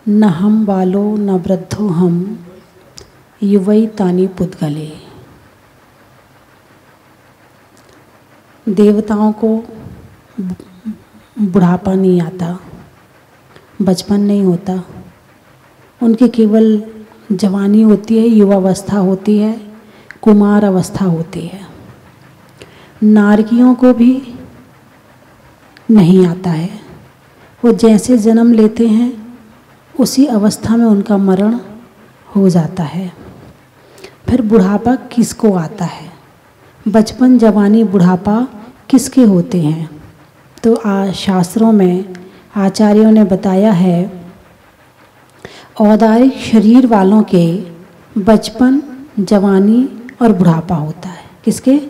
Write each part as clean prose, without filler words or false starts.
न हम बालो न वृद्धो हम युवई तानी पुद्गले। देवताओं को बुढ़ापा नहीं आता, बचपन नहीं होता, उनकी केवल जवानी होती है, युवावस्था होती है, कुमार अवस्था होती है। नारकियों को भी नहीं आता है, वो जैसे जन्म लेते हैं उसी अवस्था में उनका मरण हो जाता है। फिर बुढ़ापा किसको आता है? बचपन, जवानी, बुढ़ापा किसके होते हैं? तो शास्त्रों में आचार्यों ने बताया है, औदारिक शरीर वालों के बचपन, जवानी और बुढ़ापा होता है। किसके?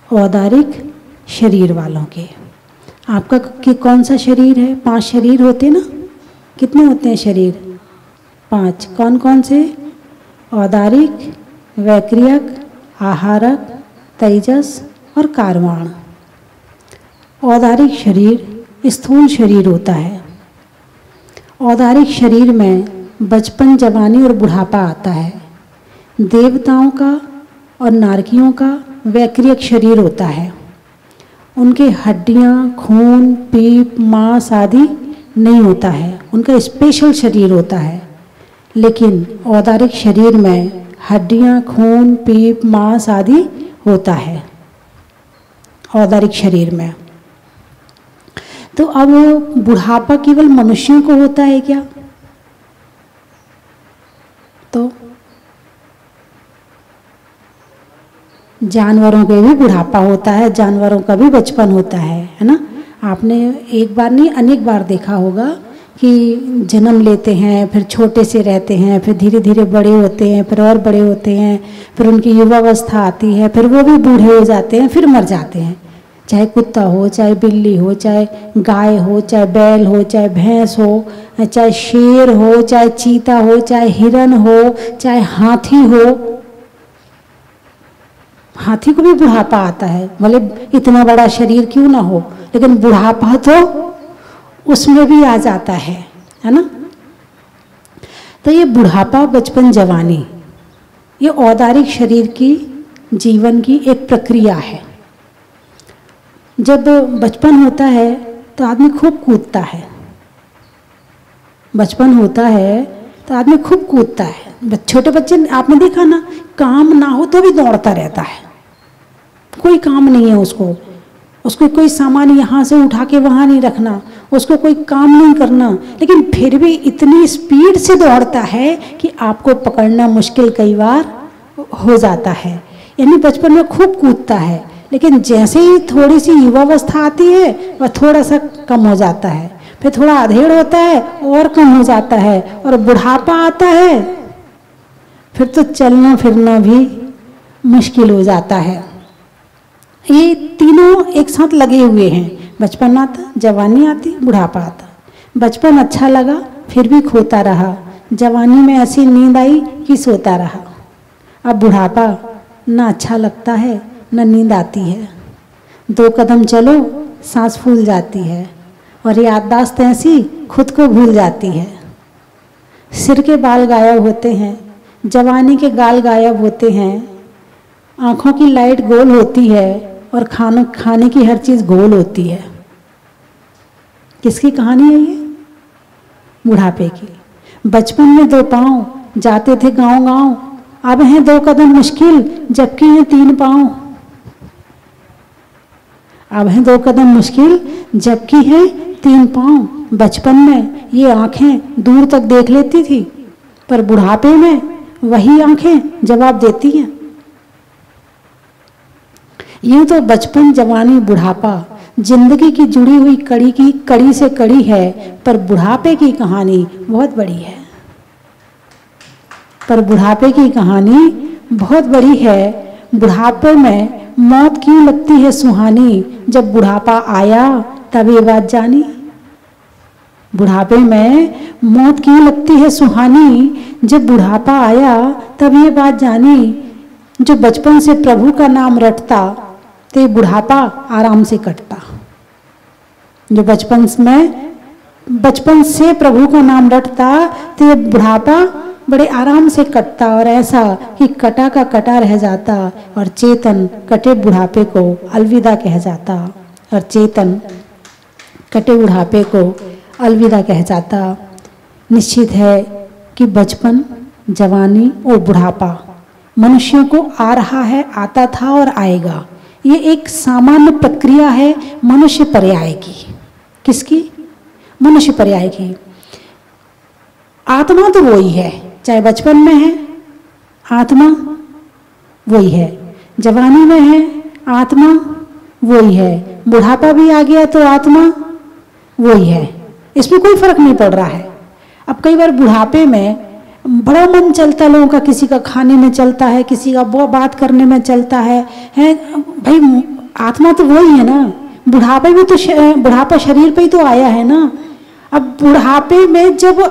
औदारिक शरीर वालों के। आपका कि कौन सा शरीर है? 5 शरीर होते ना? कितने होते हैं शरीर? 5। कौन कौन से? औदारिक, वैक्रियक, आहारक, तेजस और कारवाण। औदारिक शरीर स्थूल शरीर होता है। औदारिक शरीर में बचपन, जवानी और बुढ़ापा आता है। देवताओं का और नारकियों का वैक्रियक शरीर होता है। उनके हड्डियाँ, खून, पीप, मांस आदि नहीं होता है, उनका स्पेशल शरीर होता है। लेकिन औदारिक शरीर में हड्डियाँ, खून, पीप, मांस आदि होता है औदारिक शरीर में। तो अब बुढ़ापा केवल मनुष्यों को होता है क्या? तो जानवरों के भी बुढ़ापा होता है, जानवरों का भी बचपन होता है ना? आपने एक बार नहीं अनेक बार देखा होगा कि जन्म लेते हैं, फिर छोटे से रहते हैं, फिर धीरे धीरे बड़े होते हैं, फिर और बड़े होते हैं, फिर उनकी युवावस्था आती है, फिर वो भी बूढ़े हो जाते हैं, फिर मर जाते हैं। चाहे कुत्ता हो, चाहे बिल्ली हो, चाहे गाय हो, चाहे बैल हो, चाहे भैंस हो, चाहे शेर हो, चाहे चीता हो, चाहे हिरन हो, चाहे हाथी हो। हाथी को भी बुढ़ापा आता है, भले इतना बड़ा शरीर क्यों ना हो, लेकिन बुढ़ापा तो उसमें भी आ जाता है ना? तो ये बुढ़ापा, बचपन, जवानी, ये औदारिक शरीर की जीवन की एक प्रक्रिया है। जब बचपन होता है तो आदमी खूब कूदता है। बचपन होता है तो आदमी खूब कूदता है। छोटे बच्चे आपने देखा ना, काम ना हो तो भी दौड़ता रहता है। कोई काम नहीं है उसको कोई सामान यहाँ से उठा के वहाँ नहीं रखना, उसको कोई काम नहीं करना, लेकिन फिर भी इतनी स्पीड से दौड़ता है कि आपको पकड़ना मुश्किल कई बार हो जाता है। यानी बचपन में खूब कूदता है, लेकिन जैसे ही थोड़ी सी युवावस्था आती है वह थोड़ा सा कम हो जाता है, फिर थोड़ा अधेड़ होता है और कम हो जाता है, और बुढ़ापा आता है फिर तो चलना फिरना भी मुश्किल हो जाता है। ये तीनों एक साथ लगे हुए हैं। बचपन आता, जवानी आती, बुढ़ापा आता। बचपन अच्छा लगा फिर भी खोता रहा, जवानी में ऐसी नींद आई कि सोता रहा। अब बुढ़ापा ना अच्छा लगता है न नींद आती है। 2 कदम चलो सांस फूल जाती है, और याददाश्त ऐसी खुद को भूल जाती है। सिर के बाल गायब होते हैं, जवानी के गाल गायब होते हैं, आँखों की लाइट गोल होती है, और खाने की हर चीज़ गोल होती है। किसकी कहानी है ये? बुढ़ापे की। बचपन में 2 पाँव, जाते थे गांव गांव, अब हैं 2 कदम मुश्किल जबकि हैं 3 पाँव। अब हैं 2 कदम मुश्किल जबकि हैं 3 पाँव। बचपन में ये आँखें दूर तक देख लेती थी, पर बुढ़ापे में वही आँखें जवाब देती हैं। यूँ तो बचपन, जवानी, बुढ़ापा जिंदगी की जुड़ी हुई कड़ी से कड़ी है, पर बुढ़ापे की कहानी बहुत बड़ी है। बुढ़ापे में मौत क्यों लगती है सुहानी, जब बुढ़ापा आया तब ये बात जानी। बुढ़ापे में मौत क्यों लगती है सुहानी, जब बुढ़ापा आया तब ये बात जानी। जो बचपन से प्रभु का नाम रटता, तो बुढ़ापा आराम से कटता। जो बचपन में बचपन से प्रभु का नाम रटता तो ये बुढ़ापा बड़े आराम से कटता, और ऐसा कि कटा का कटा रह जाता और चेतन कटे बुढ़ापे को अलविदा कह जाता, और चेतन कटे बुढ़ापे को अलविदा कह जाता। निश्चित है कि बचपन, जवानी और बुढ़ापा मनुष्यों को आ रहा है, आता था और आएगा। ये एक सामान्य प्रक्रिया है मनुष्य पर्याय की। किसकी? मनुष्य पर्याय की। आत्मा तो वही है, चाहे बचपन में है आत्मा वही है, जवानी में है आत्मा वही है, बुढ़ापा भी आ गया तो आत्मा वही है, इसमें कोई फर्क नहीं पड़ रहा है। अब कई बार बुढ़ापे में बड़ा मन चलता है लोगों का, किसी का खाने में चलता है, किसी का बात करने में चलता है भाई आत्मा तो वही है ना, बुढ़ापे भी तो बुढ़ापा शरीर पे ही तो आया है ना। अब बुढ़ापे में जब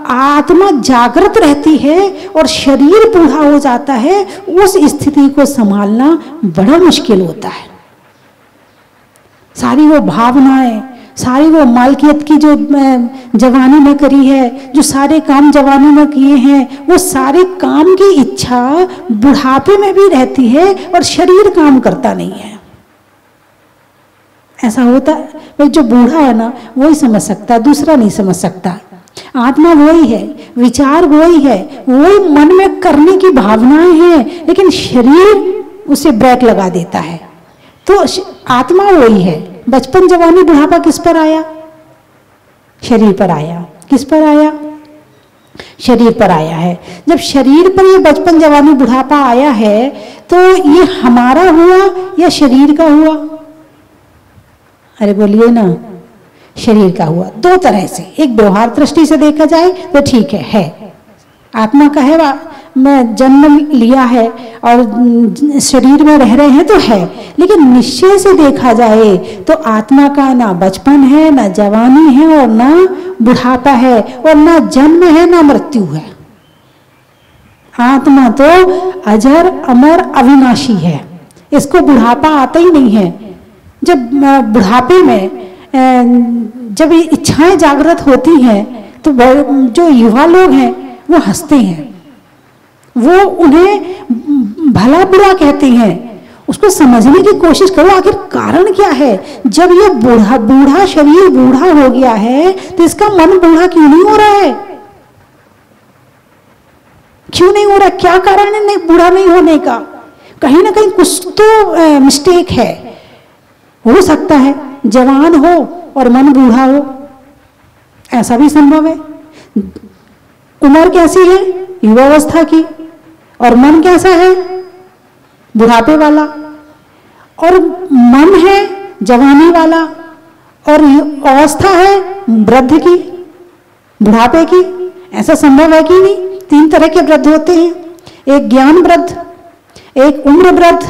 आत्मा जागृत रहती है और शरीर बूढ़ा हो जाता है, उस स्थिति को संभालना बड़ा मुश्किल होता है। सारी वो भावनाएं, सारी वो मालकियत की जो जवानी में करी है, जो सारे काम जवानी में किए हैं, वो सारे काम की इच्छा बुढ़ापे में भी रहती है और शरीर काम करता नहीं है। ऐसा होता है। जो बूढ़ा है ना वही समझ सकता, दूसरा नहीं समझ सकता। आत्मा वही है, विचार वही है, वही मन में करने की भावनाएं हैं, लेकिन शरीर उसे ब्रेक लगा देता है। तो आत्मा वही है। बचपन, जवानी, बुढ़ापा किस पर आया? शरीर पर आया। किस पर आया? शरीर पर आया है। जब शरीर पर ये बचपन, जवानी, बुढ़ापा आया है तो ये हमारा हुआ या शरीर का हुआ? अरे बोलिए ना, शरीर का हुआ। दो तरह से, एक व्यवहार दृष्टि से देखा जाए तो ठीक है आत्मा का है, मैं जन्म लिया है और शरीर में रह रहे हैं तो है, लेकिन निश्चय से देखा जाए तो आत्मा का ना बचपन है, ना जवानी है और ना बुढ़ापा है, और ना जन्म है ना मृत्यु है। आत्मा तो अजर, अमर, अविनाशी है। इसको बुढ़ापा आता ही नहीं है। जब बुढ़ापे में जब ये इच्छाएं जागृत होती हैं तो जो युवा लोग हैं वो हंसते हैं, वो उन्हें भला बुरा कहते हैं। उसको समझने की कोशिश करो, आखिर कारण क्या है। जब ये बूढ़ा शरीर बूढ़ा हो गया है तो इसका मन बूढ़ा क्यों नहीं हो रहा है? क्यों नहीं हो रहा? क्या कारण है नहीं बूढ़ा नहीं होने का? कहीं ना कहीं कुछ तो मिस्टेक है। हो सकता है जवान हो और मन बूढ़ा हो, ऐसा भी संभव है। उम्र कैसी है? युवावस्था की, और मन कैसा है? बुढ़ापे वाला। और मन है जवानी वाला और अवस्था है वृद्ध की, बुढ़ापे की। ऐसा संभव है कि नहीं? तीन तरह के वृद्ध होते हैं, एक ज्ञान वृद्ध, एक उम्र वृद्ध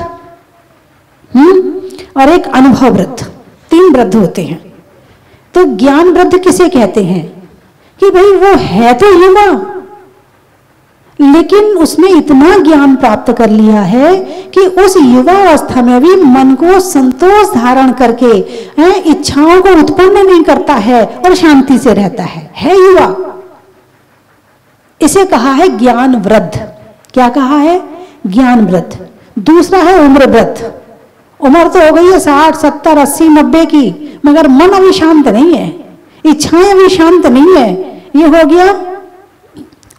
और एक अनुभव वृद्ध। तीन वृद्ध होते हैं। तो ज्ञान वृद्ध किसे कहते हैं? कि भाई वो है तो युवा, लेकिन उसने इतना ज्ञान प्राप्त कर लिया है कि उस युवा अवस्था में भी मन को संतोष धारण करके इच्छाओं को उत्पन्न नहीं करता है और शांति से रहता है युवा। इसे कहा है ज्ञान वृद्ध। क्या कहा है? ज्ञान वृद्ध। दूसरा है उम्र वृद्ध। उम्र तो हो गई है 60, 70, 80, 90 की, मगर मन अभी शांत नहीं है, इच्छाएं अभी शांत नहीं है। ये हो गया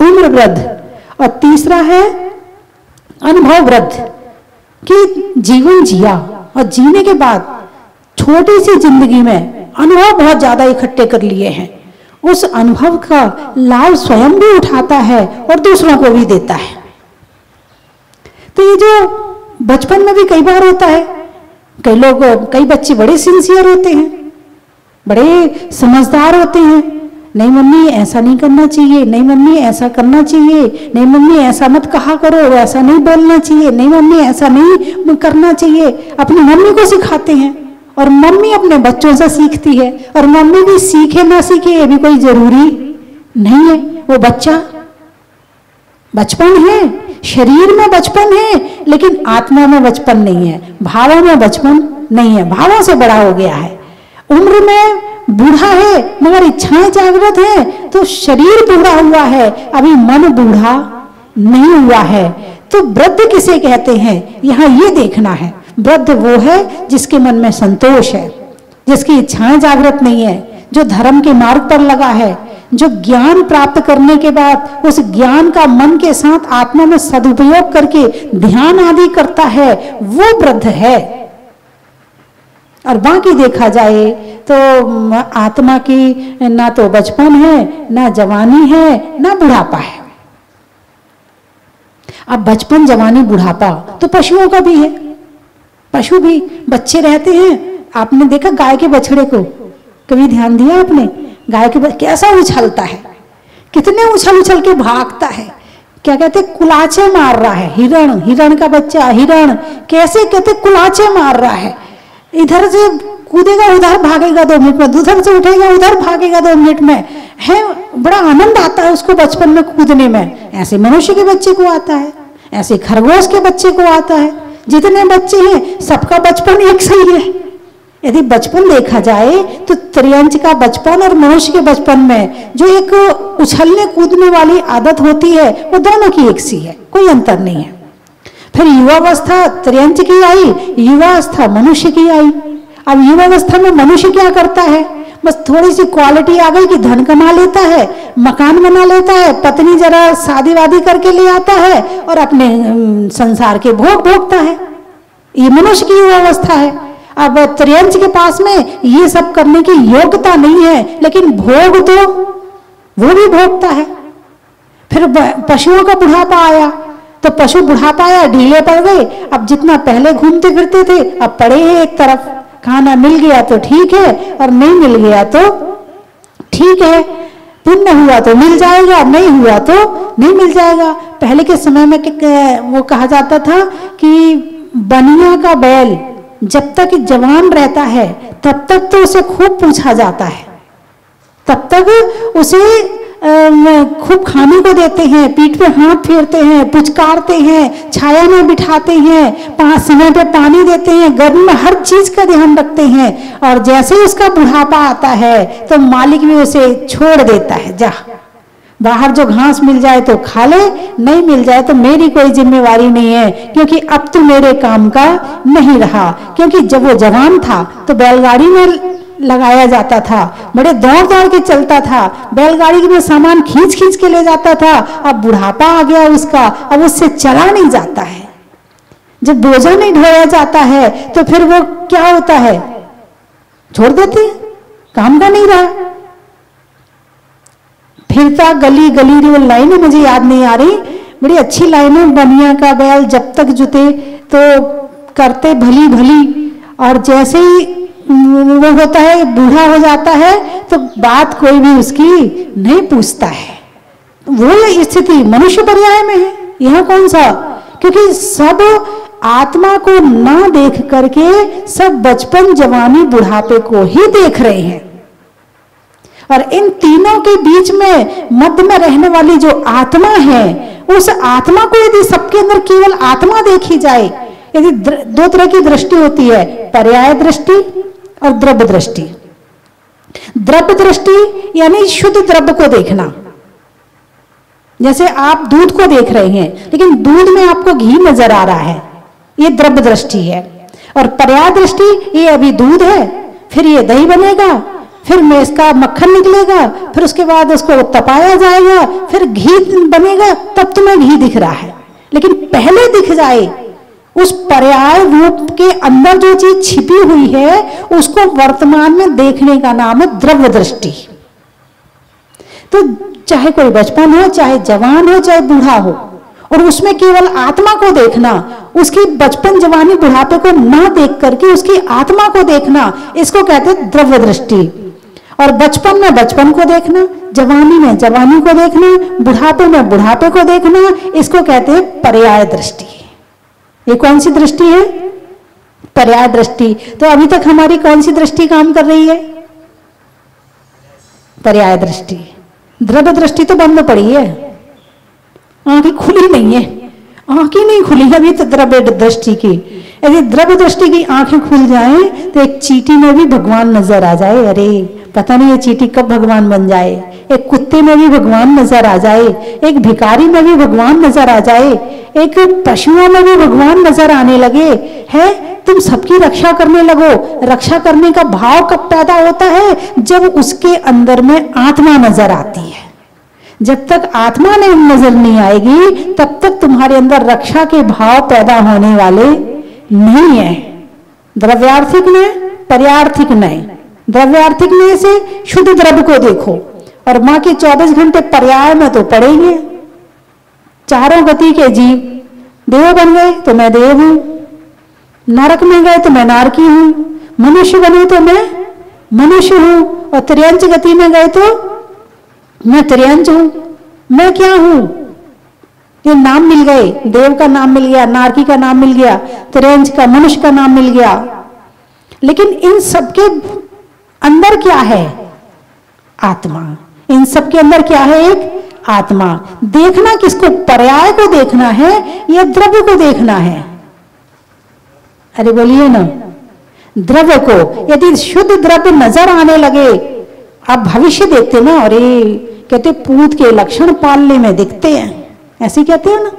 उम्र वृद्ध। और तीसरा है अनुभव वृद्ध, कि जीवन जिया और जीने के बाद छोटी सी जिंदगी में अनुभव बहुत ज्यादा इकट्ठे कर लिए हैं, उस अनुभव का लाभ स्वयं भी उठाता है और दूसरों को भी देता है। तो ये जो बचपन में भी कई बार होता है, कई बच्चे बड़े सिंसियर होते हैं, बड़े समझदार होते हैं। नहीं मम्मी ऐसा नहीं करना चाहिए, नहीं मम्मी ऐसा करना चाहिए, नहीं मम्मी ऐसा मत कहा करो, ऐसा नहीं बोलना चाहिए, नहीं मम्मी ऐसा नहीं करना चाहिए। अपनी मम्मी को सिखाते हैं और मम्मी अपने बच्चों से सीखती है, और मम्मी भी सीखे ना सीखे ये भी कोई जरूरी नहीं है। वो बच्चा बचपन है, शरीर में बचपन है, लेकिन आत्मा में बचपन नहीं है, भावों में बचपन नहीं है, भावों से बड़ा हो गया है। उम्र में बूढ़ा है मगर इच्छाएं जागृत है, तो शरीर बूढ़ा हुआ है, अभी मन बूढ़ा नहीं हुआ है। तो वृद्ध किसे कहते हैं, यहां ये देखना है। वृद्ध वो है जिसके मन में संतोष है, जिसकी इच्छाएं जागृत नहीं है, जो धर्म के मार्ग पर लगा है, जो ज्ञान प्राप्त करने के बाद उस ज्ञान का मन के साथ आत्मा में सदुपयोग करके ध्यान आदि करता है, वो वृद्ध है। और बाकी देखा जाए तो आत्मा की ना तो बचपन है, ना जवानी है, ना बुढ़ापा है। अब बचपन, जवानी, बुढ़ापा तो पशुओं का भी है। पशु भी बच्चे रहते हैं, आपने देखा गाय के बछड़े को, कभी ध्यान दिया आपने? गाय के कैसा उछलता है, कितने उछल उछल के भागता है, क्या कहते कुलाचे मार रहा है। हिरण, हिरण का बच्चा हिरण कैसे कहते कुलाचे मार रहा है, इधर से कूदेगा उधर भागेगा 2 मिनट में, उधर से उठेगा उधर भागेगा 2 मिनट में, है बड़ा आनंद आता है उसको बचपन में कूदने में। ऐसे मनुष्य के बच्चे को आता है, ऐसे खरगोश के बच्चे को आता है। जितने बच्चे हैं सबका बचपन एक सही है। यदि बचपन देखा जाए तो त्रियंच का बचपन और मनुष्य के बचपन में जो एक उछलने कूदने वाली आदत होती है वो दोनों की एक सी है, कोई अंतर नहीं है। फिर युवावस्था त्रियंच की आई, युवावस्था मनुष्य की आई। अब युवावस्था में मनुष्य क्या करता है, बस थोड़ी सी क्वालिटी आ गई कि धन कमा लेता है, मकान बना लेता है, पत्नी जरा शादी वादी करके ले आता है और अपने संसार के भोग भोगता है। ये मनुष्य की युवावस्था है। अब त्रियंच के पास में ये सब करने की योग्यता नहीं है, लेकिन भोग तो वो भी भोगता है। फिर पशुओं का बुढ़ापा आया, तो पशु बुढ़ापा आया, ढीले पड़ गए। अब जितना पहले घूमते फिरते थे अब पड़े हैं एक तरफ, खाना मिल गया तो ठीक है और नहीं मिल गया तो ठीक है, पुण्य हुआ तो मिल जाएगा, नहीं हुआ तो नहीं मिल जाएगा। पहले के समय में वो कहा जाता था कि बनिया का बैल जब तक जवान रहता है तब तक तो उसे खूब पूछा जाता है, तब तक उसे खूब खाने को देते हैं, पीठ पे हाथ फेरते हैं, पुचकारते हैं, छाया में बिठाते हैं, समय पे पानी देते हैं, गर्मी में हर चीज का ध्यान रखते हैं। और जैसे ही उसका बुढ़ापा आता है तो मालिक भी उसे छोड़ देता है, जा बाहर जो घास मिल जाए तो खा ले, नहीं मिल जाए तो मेरी कोई जिम्मेवारी नहीं है, क्योंकि अब तो मेरे काम का नहीं रहा। क्योंकि जब वो जवान था तो बैलगाड़ी में लगाया जाता था, बड़े दौड़ दौड़ के चलता था, बैलगाड़ी में सामान खींच खींच के ले जाता था। अब बुढ़ापा आ गया उसका, अब उससे चला नहीं जाता है। जब बोझा नहीं ढोया जाता है तो फिर वो क्या होता है, छोड़ देते हैं, काम का नहीं रहा। फिरता गली गली, वो लाइनें मुझे याद नहीं आ रही, बड़ी अच्छी लाइनें। बनिया का बैल जब तक जुते तो करते भली भली, और जैसे ही वो होता है बूढ़ा हो जाता है तो बात कोई भी उसकी नहीं पूछता है। वो स्थिति मनुष्य पर्याय में है, यह कौन सा, क्योंकि सब आत्मा को ना देख करके सब बचपन जवानी बुढ़ापे को ही देख रहे हैं। और इन तीनों के बीच में मध्य में रहने वाली जो आत्मा है, उस आत्मा को यदि सबके अंदर केवल आत्मा देखी जाए, यदि 2 तरह की दृष्टि होती है, पर्याय दृष्टि और द्रव्य दृष्टि। द्रव्य दृष्टि यानी शुद्ध द्रव्य को देखना, जैसे आप दूध को देख रहे हैं लेकिन दूध में आपको घी नजर आ रहा है, ये द्रव्य दृष्टि है। और पर्याय दृष्टि, ये अभी दूध है, फिर ये दही बनेगा, फिर में इसका मक्खन निकलेगा, फिर उसके बाद उसको तपाया जाएगा, फिर घी बनेगा, तब तुम्हें घी दिख रहा है। लेकिन पहले दिख जाए उस पर्याय रूप के अंदर जो चीज छिपी हुई है, उसको वर्तमान में देखने का नाम है द्रव्य दृष्टि। तो चाहे कोई बचपन हो, चाहे जवान हो, चाहे बूढ़ा हो, और उसमें केवल आत्मा को देखना, उसकी बचपन जवानी बुढ़ापे को ना देख करके उसकी आत्मा को देखना, इसको कहते हैं द्रव्य दृष्टि। और बचपन में बचपन को देखना, जवानी में जवानी को देखना, बुढ़ापे में बुढ़ापे को देखना, इसको कहते हैं पर्याय दृष्टि। ये कौन सी दृष्टि है, पर्याय दृष्टि। तो अभी तक हमारी कौन सी दृष्टि काम कर रही है, पर्याय दृष्टि। द्रव्य दृष्टि तो बंद पड़ी है, आंखें खुली नहीं है, आंखें नहीं खुली अभी तो द्रव्य दृष्टि की। यदि द्रव्य दृष्टि की आंखें खुल जाएं तो एक चींटी में भी भगवान नजर आ जाए, अरे पता नहीं ये चींटी कब भगवान बन जाए, एक कुत्ते में भी भगवान नजर आ जाए, एक भिखारी में भी भगवान नजर आ जाए, एक पशुओं में भी भगवान नजर आने लगे, है तुम सबकी रक्षा करने लगो। रक्षा करने का भाव कब पैदा होता है? जब उसके अंदर में आत्मा नजर आती है। जब तक आत्मा ने नजर नहीं आएगी तब तक तुम्हारे अंदर रक्षा के भाव पैदा होने वाले नहीं है। द्रव्यार्थिक में, पर्यार्थिक नहीं। द्रव्यार्थिक में से शुद्ध द्रव्य को देखो और मां के 24 घंटे पर्याय में तो पड़ेंगे। चारों गति के जीव, देव बन गए तो मैं देव हूं, नरक में गए तो मैं नारकी हूं, मनुष्य बने तो मैं मनुष्य हूं, और त्रियंच गति में गए तो मैं त्रियंच हूं। मैं क्या हूं? ये नाम मिल गए, देव का नाम मिल गया, नारकी का नाम मिल गया, त्रियंच का, मनुष्य का नाम मिल गया, लेकिन इन सबके अंदर क्या है? आत्मा। इन सबके अंदर क्या है? एक आत्मा। देखना किसको? पर्याय को देखना है या द्रव्य को देखना है? अरे बोलिए ना, द्रव्य को। यदि शुद्ध द्रव्य नजर आने लगे, आप भविष्य देखते ना, अरे कहते पूत के लक्षण पालने में दिखते हैं, ऐसे कहते हो ना।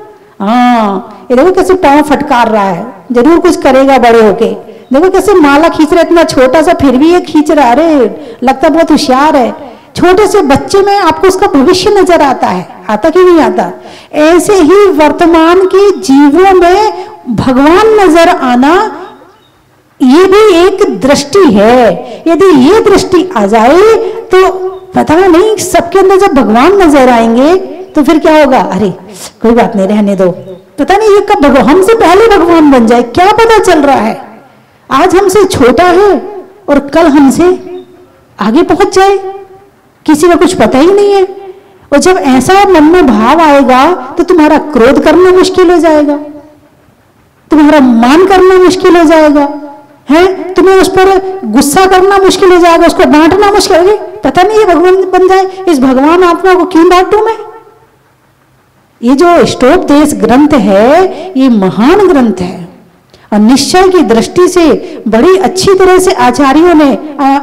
हाँ, ये देखो कैसे पांव फटकार रहा है, जरूर कुछ करेगा बड़े होके। देखो कैसे माला खींच रहा है, इतना छोटा सा फिर भी ये खींच रहा है, अरे लगता बहुत होशियार है। छोटे से बच्चे में आपको उसका भविष्य नजर आता है, आता कि नहीं आता? ऐसे ही वर्तमान के जीवों में भगवान नजर आना ये भी एक दृष्टि है। यदि ये दृष्टि आ जाए तो पता नहीं, सबके अंदर जब भगवान नजर आएंगे तो फिर क्या होगा? अरे कोई बात नहीं, रहने दो, पता नहीं ये कब हमसे पहले भगवान बन जाए, क्या पता चल रहा है। आज हमसे छोटा है और कल हमसे आगे पहुंच जाए, किसी को कुछ पता ही नहीं है। और जब ऐसा मन में भाव आएगा तो तुम्हारा क्रोध करना मुश्किल हो जाएगा, तुम्हारा मान करना मुश्किल हो जाएगा, है तुम्हें उस पर गुस्सा करना मुश्किल हो जाएगा, उसको डांटना मुश्किल। अरे पता नहीं ये भगवान बन जाए, इस भगवान आत्मा को क्यों डांटूं मैं? ये जो अष्टोपदेश ग्रंथ है ये महान ग्रंथ है, और निश्चय की दृष्टि से बड़ी अच्छी तरह से आचार्यों ने,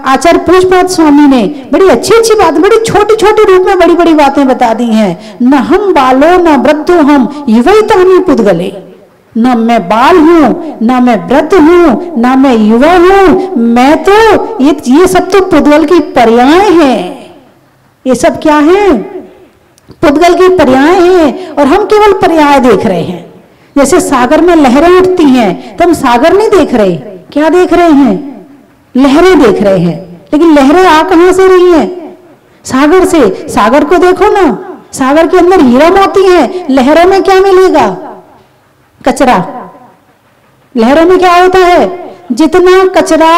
आचार्य पूज्यपाद स्वामी ने बड़ी अच्छी अच्छी बात, बड़ी छोटी छोटी रूप में बड़ी बड़ी बातें बता दी हैं। न हम बालो न वृद्धो हम युवैता हमी पुद्गले। न मैं बाल हूं, न मैं वृद्ध हूं, न मैं युवा हूं, मैं तो ये सब तो पुद्गल की पर्याय हैं। ये सब क्या है? पुद्गल की पर्याय हैं, और हम केवल पर्याय देख रहे हैं। जैसे सागर में लहरें उठती हैं तो हम सागर नहीं देख रहे, क्या देख रहे हैं? लहरें देख रहे हैं। लेकिन लहरें आ कहां से रही हैं? सागर से। सागर को देखो ना, सागर के अंदर हीरा मोती है, लहरों में क्या मिलेगा? कचरा। लहरों में क्या होता है? जितना कचरा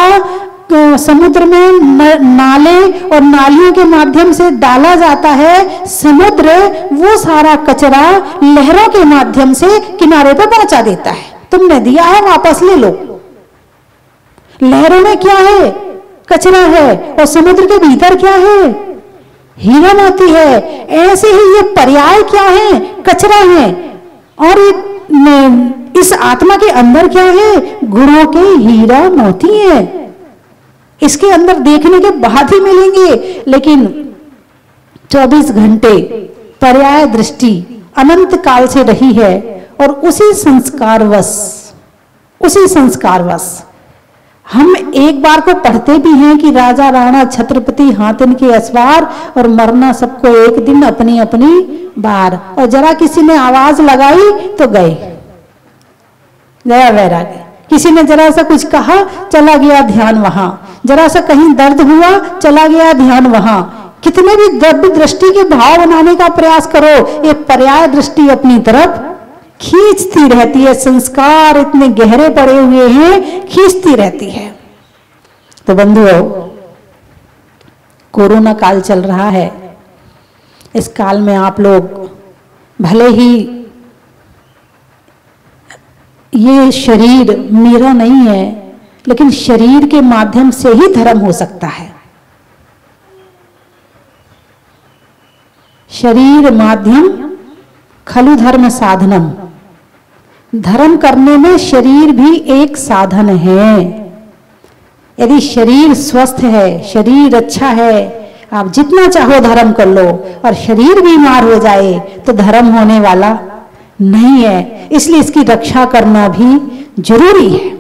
समुद्र में नाले और नालियों के माध्यम से डाला जाता है, समुद्र वो सारा कचरा लहरों के माध्यम से किनारे पर पहुंचा देता है। तुमने दिया है, वापस ले लो। लहरों में क्या है? कचरा है, और समुद्र के भीतर क्या है? हीरा मोती है। ऐसे ही ये पर्याय क्या है? कचरा है। और इस आत्मा के अंदर क्या है? गुणों के हीरा मोती है। इसके अंदर देखने के बाद ही मिलेंगे, लेकिन 24 घंटे पर्याय दृष्टि अनंत काल से रही है, और उसी संस्कारवश हम एक बार को पढ़ते भी हैं कि राजा राणा छत्रपति हाथिन के असवार, और मरना सबको एक दिन अपनी अपनी बार। और जरा किसी ने आवाज लगाई तो गए, गया वैराग्य। किसी ने जरा सा कुछ कहा, चला गया ध्यान वहां। जरा सा कहीं दर्द हुआ, चला गया ध्यान वहां। कितने भी द्रव्य दृष्टि के भाव बनाने का प्रयास करो, ये पर्याय दृष्टि अपनी तरफ खींचती रहती है। संस्कार इतने गहरे पड़े हुए हैं, खींचती रहती है। तो बंधुओं, कोरोना काल चल रहा है। इस काल में आप लोग भले ही ये शरीर मेरा नहीं है, लेकिन शरीर के माध्यम से ही धर्म हो सकता है। शरीर माध्यम खलु धर्म साधनम। धर्म करने में शरीर भी एक साधन है। यदि शरीर स्वस्थ है, शरीर अच्छा है, आप जितना चाहो धर्म कर लो, और शरीर बीमार हो जाए तो धर्म होने वाला नहीं है। इसलिए इसकी रक्षा करना भी जरूरी है।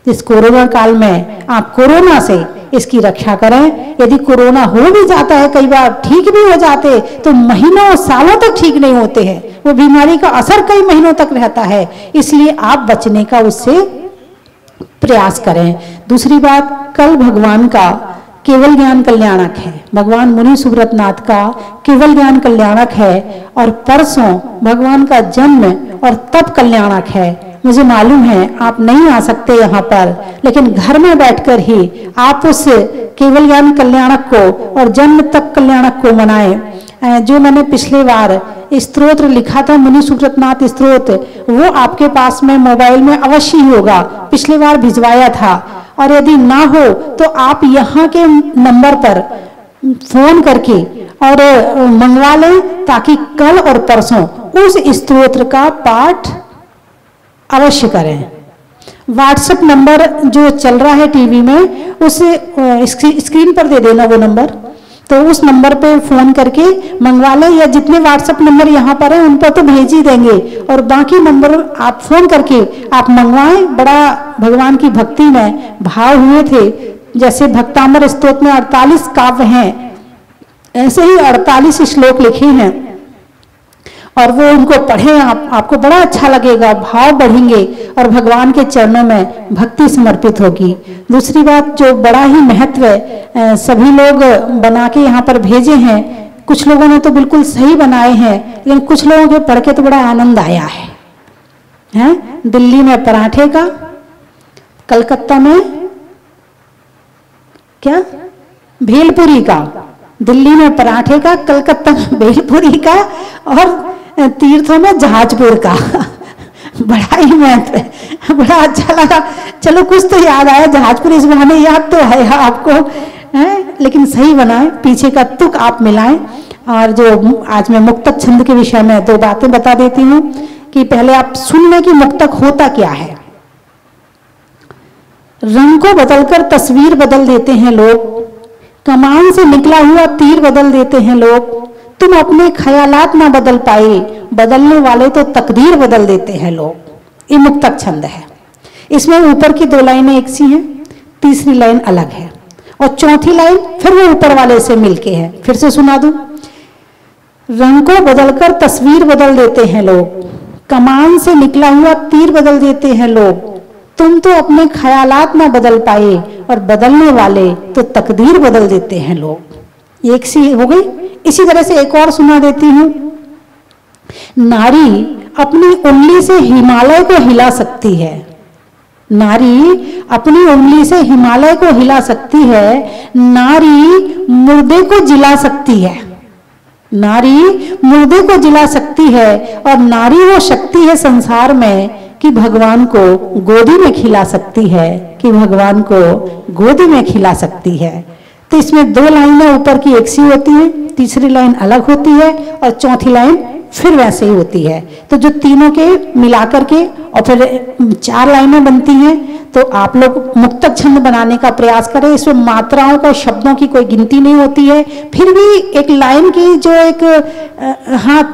इस कोरोना काल में आप कोरोना से इसकी रक्षा करें। यदि कोरोना हो भी जाता है, कई बार ठीक भी हो जाते, तो महीनों सालों तक ठीक नहीं होते हैं। वो बीमारी का असर कई महीनों तक रहता है। इसलिए आप बचने का उससे प्रयास करें। दूसरी बात, कल भगवान का केवल ज्ञान कल्याणक है। भगवान मुनि सुब्रतनाथ का केवल ज्ञान कल्याणक है, और परसों भगवान का जन्म और तप कल्याणक है। मुझे मालूम है आप नहीं आ सकते यहाँ पर, लेकिन घर में बैठकर ही आप उस केवल ज्ञान कल्याणक को और जन्म तप कल्याणक को मनाएं। जो मैंने पिछले बार स्तोत्र लिखा था, मुनि सुब्रतनाथ स्तोत्र, वो आपके पास में मोबाइल में अवश्य ही होगा। पिछले बार भिजवाया था, और यदि ना हो तो आप यहाँ के नंबर पर फोन करके और मंगवा लें, ताकि कल और परसों उस स्तोत्र का पाठ अवश्य करें। व्हाट्सएप नंबर जो चल रहा है टीवी में, उस स्क्रीन पर दे देना वो नंबर, तो उस नंबर पे फोन करके मंगवा लें, या जितने व्हाट्सएप नंबर यहाँ पर हैं उन पर तो भेज ही देंगे, और बाकी नंबर आप फोन करके आप मंगवाएं। बड़ा भगवान की भक्ति में भाव हुए थे। जैसे भक्तामर स्तोत्र में 48 काव्य हैं, ऐसे ही 48 श्लोक लिखे हैं, और वो उनको पढ़ें आपको बड़ा अच्छा लगेगा, भाव बढ़ेंगे और भगवान के चरणों में भक्ति समर्पित होगी। दूसरी बात, जो बड़ा ही महत्व है, सभी लोग बना के यहाँ पर भेजे हैं। कुछ लोगों ने तो बिल्कुल सही बनाए हैं, लेकिन कुछ लोगों के पढ़ के तो बड़ा आनंद आया है? दिल्ली में पराठे का, कलकत्ता में क्या भेलपुरी का, दिल्ली में पराठे का, कलकत्ता में भेलपुरी का, और तीर्थों में जहाजपुर का। बड़ा ही महत्व है, बड़ा अच्छा लगा। चलो कुछ तो याद आया, जहाजपुर इस बहाने याद तो है आपको, है? लेकिन सही बनाए, पीछे का तुक आप मिलाएं। और जो आज मैं मुक्तक छंद के विषय में 2 बातें बता देती हूँ, कि पहले आप सुन लें कि मुक्तक होता क्या है। रंग को बदलकर तस्वीर बदल देते हैं लोग, कमान से निकला हुआ तीर बदल देते हैं लोग, तुम अपने ख्यालात ना बदल पाए, बदलने वाले तो तकदीर बदल देते हैं लोग। ये मुक्तक छंद है। इसमें ऊपर की 2 लाइनें एक सी हैं, तीसरी लाइन अलग है, और चौथी लाइन फिर वो ऊपर वाले से मिलके है। फिर से सुना दूं, रंग को बदलकर तस्वीर बदल देते हैं लोग, कमान से निकला हुआ तीर बदल देते हैं लोग, तुम तो अपने ख्यालात ना बदल पाए, और बदलने वाले तो तकदीर बदल देते हैं लोग। एक सी हो गई। इसी तरह से एक और सुना देती हूं, नारी अपनी उंगली से हिमालय को हिला सकती है, नारी अपनी उंगली से हिमालय को हिला सकती है, नारी मुर्दे को जिला सकती है, नारी मुर्दे को जिला सकती है, और नारी वो शक्ति है संसार में कि भगवान को गोदी में खिला सकती है, कि भगवान को गोदी में खिला सकती है। तो इसमें 2 लाइनें ऊपर की एक सी होती है, तीसरी लाइन अलग होती है, और चौथी लाइन फिर वैसे ही होती है। तो जो तीनों के मिलाकर के और फिर 4 लाइनें बनती हैं। तो आप लोग मुक्तक छंद बनाने का प्रयास करें। इसमें मात्राओं का, शब्दों की कोई गिनती नहीं होती है, फिर भी एक लाइन की जो एक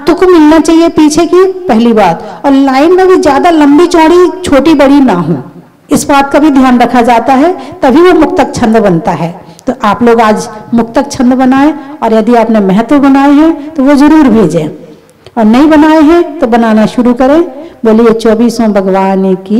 तुक मिलना चाहिए पीछे की, पहली बात। और लाइन में भी ज्यादा लंबी चौड़ी छोटी बड़ी ना हो, इस बात का भी ध्यान रखा जाता है, तभी वो मुक्तक छंद बनता है। तो आप लोग आज मुक्तक छंद बनाएं, और यदि आपने महत्व बनाए हैं तो वो जरूर भेजें, और नहीं बनाए हैं तो बनाना शुरू करें। बोलिए 24 भगवान की